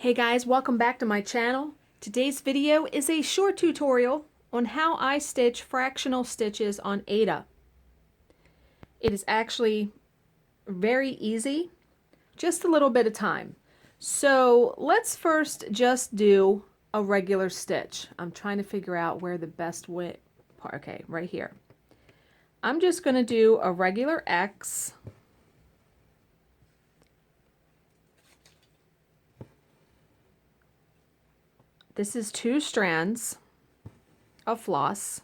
Hey guys, welcome back to my channel. Today's video is a short tutorial on how I stitch fractional stitches on Aida. It is actually very easy, just a little bit of time. So let's first just do a regular stitch. I'm trying to figure out where the best way, okay, right here. I'm just going to do a regular X. This is 2 strands of floss.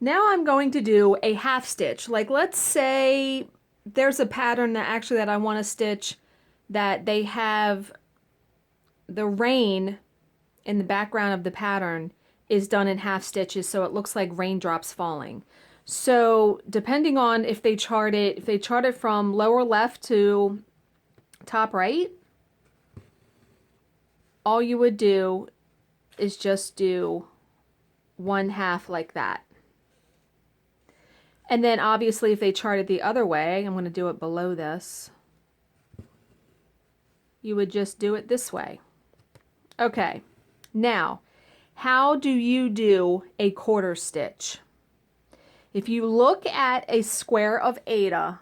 Now I'm going to do a half stitch. Like, let's say there's a pattern that I want to stitch that they have the rain in the background of the pattern is done in half stitches, so it looks like raindrops falling. So depending on if they chart it from lower left to top right, all you would do is just do 1/2 like that. And then obviously if they chart it the other way, I'm going to do it below this, you would just do it this way. Okay, now how do you do a quarter stitch? If you look at a square of Aida,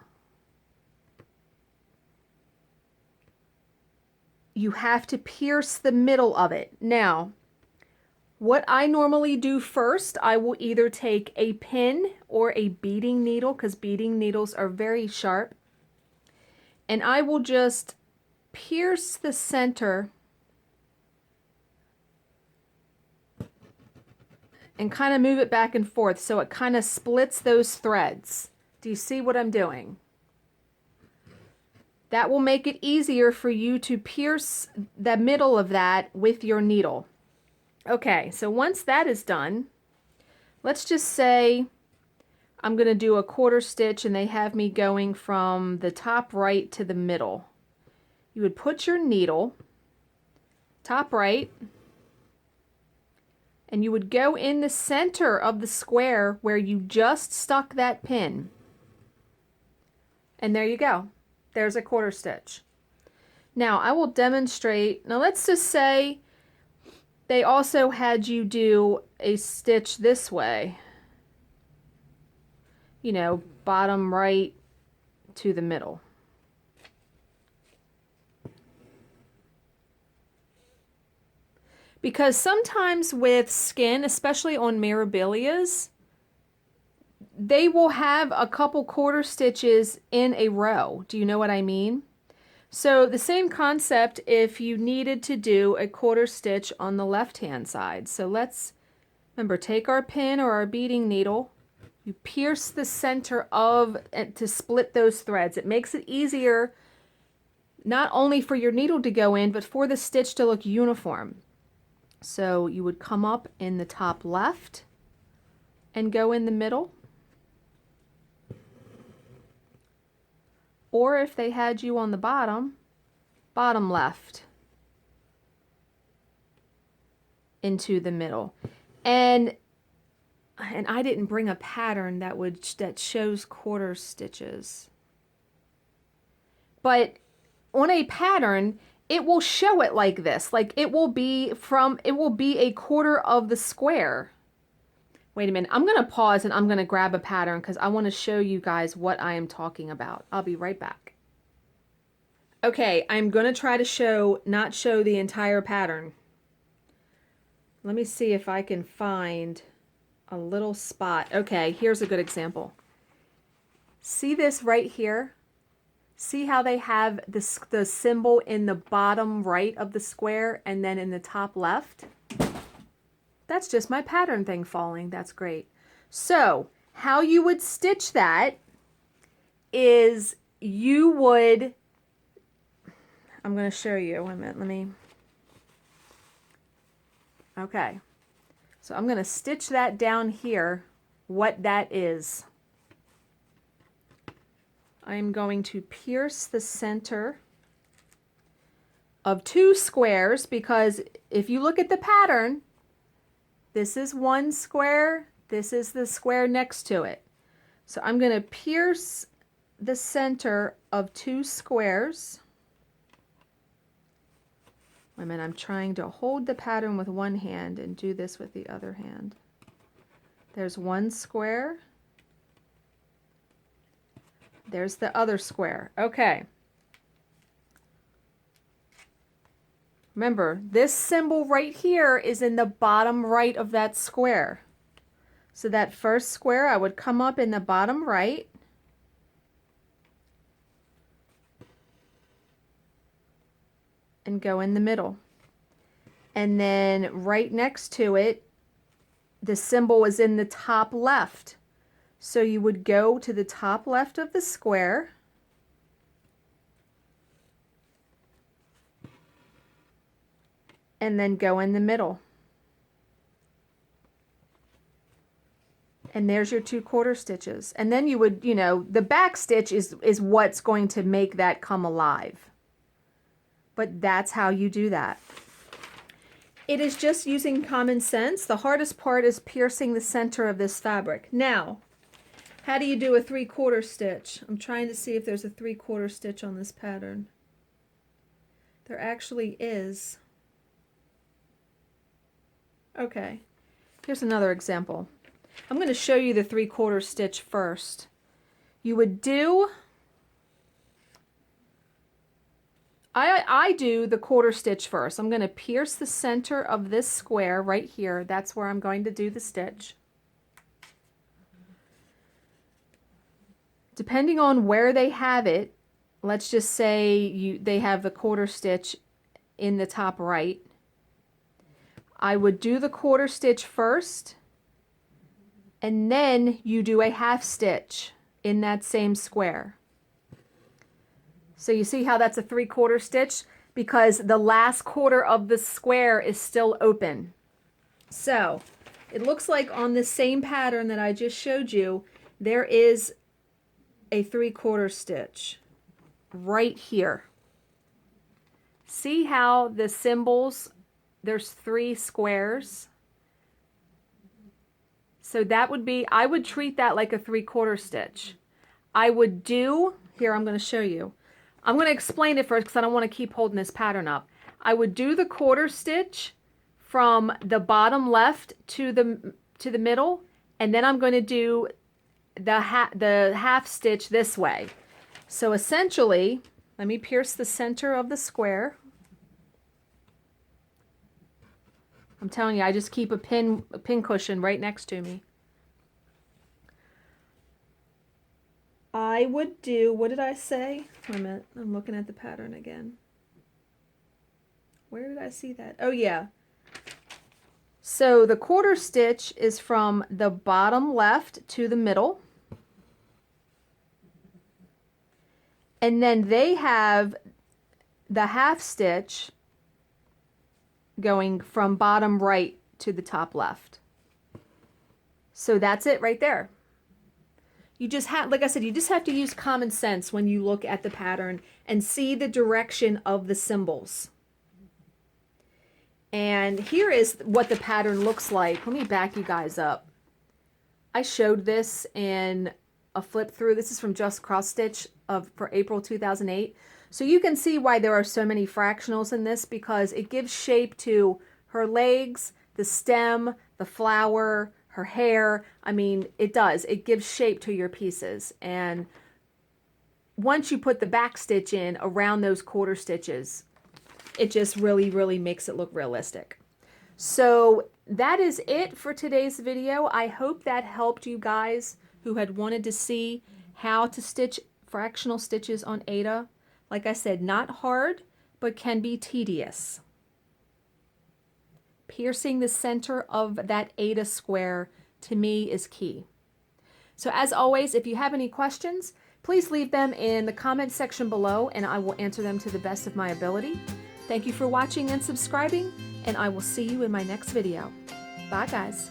you have to pierce the middle of it. Now, what I normally do first, I will either take a pin or a beading needle, because beading needles are very sharp, and I will just pierce the center and kind of move it back and forth so it kind of splits those threads. Do you see what I'm doing? That will make it easier for you to pierce the middle of that with your needle. Okay, so once that is done, let's just say I'm going to do a quarter stitch and they have me going from the top right to the middle. You would put your needle top right, and you would go in the center of the square where you just stuck that pin. And there you go. There's a quarter stitch. Now I will demonstrate. Now let's just say they also had you do a stitch this way. You know, bottom right to the middle. Because sometimes with skin, especially on Mirabilias, they will have a couple quarter stitches in a row. Do you know what I mean? So the same concept if you needed to do a quarter stitch on the left hand side. So let's, remember, take our pin or our beading needle, you pierce the center of, to split those threads. It makes it easier not only for your needle to go in, but for the stitch to look uniform. So you would come up in the top left and go in the middle. Or if they had you on the bottom, bottom left into the middle. And I didn't bring a pattern that shows quarter stitches. But on a pattern, it will show it like this. Like it will be a quarter of the square. Wait a minute, I'm going to pause and I'm going to grab a pattern because I want to show you guys what I am talking about. I'll be right back. Okay, I'm going to try to not show the entire pattern. Let me see if I can find a little spot. Okay, here's a good example. See this right here? See how they have the symbol in the bottom right of the square and then in the top left? That's just my pattern thing falling. That's great. So how you would stitch that is you would, I'm going to show you. Wait a minute, okay. So I'm going to stitch that down here, what that is. I'm going to pierce the center of 2 squares, because if you look at the pattern, this is one square, this is the square next to it. So I'm going to pierce the center of two squares. Wait a minute, I'm trying to hold the pattern with one hand and do this with the other hand. There's one square. There's the other square. Okay. Remember, this symbol right here is in the bottom right of that square. So that first square, I would come up in the bottom right. And go in the middle. And then right next to it, the symbol is in the top left. So you would go to the top left of the square. And then go in the middle. And there's your 2/4 stitches. And then you would, you know, the back stitch is what's going to make that come alive. But that's how you do that. It is just using common sense. The hardest part is piercing the center of this fabric. Now, how do you do a 3/4 stitch? I'm trying to see if there's a 3/4 stitch on this pattern. There actually is. Okay, here's another example. I'm going to show you the 3/4 stitch first. You would do, I do the 1/4 stitch first. I'm going to pierce the center of this square right here. That's where I'm going to do the stitch. Depending on where they have it, let's just say they have the 1/4 stitch in the top right. I would do the 1/4 stitch first, and then you do a 1/2 stitch in that same square. So you see how that's a 3/4 stitch? Because the last quarter of the square is still open. So it looks like on the same pattern that I just showed you, there is a 3/4 stitch right here. See how the symbols, there's 3 squares. So that would be, I would treat that like a 3/4 stitch. I would do, here I'm going to show you. I'm going to explain it first because I don't want to keep holding this pattern up. I would do the 1/4 stitch from the bottom left to the middle, and then I'm going to do the 1/2 stitch this way. So essentially, let me pierce the center of the square. I'm telling you, I just keep a pin cushion right next to me. I would do, what did I say? Wait a minute, I'm looking at the pattern again. Where did I see that? Oh yeah. So the 1/4 stitch is from the bottom left to the middle. And then they have the 1/2 stitch going from bottom right to the top left. So that's it right there. You just have, like I said, you just have to use common sense when you look at the pattern and see the direction of the symbols. And here is what the pattern looks like. Let me back you guys up. I showed this in a flip through. This is from Just Cross Stitch for April 2008. So you can see why there are so many fractionals in this, because it gives shape to her legs, the stem, the flower, her hair. I mean, it does. It gives shape to your pieces. And once you put the back stitch in around those 1/4 stitches, it just really, really makes it look realistic. So that is it for today's video. I hope that helped you guys who had wanted to see how to stitch fractional stitches on Aida. Like I said, not hard, but can be tedious. Piercing the center of that Aida square, to me, is key. So as always, if you have any questions, please leave them in the comment section below, and I will answer them to the best of my ability. Thank you for watching and subscribing, and I will see you in my next video. Bye, guys.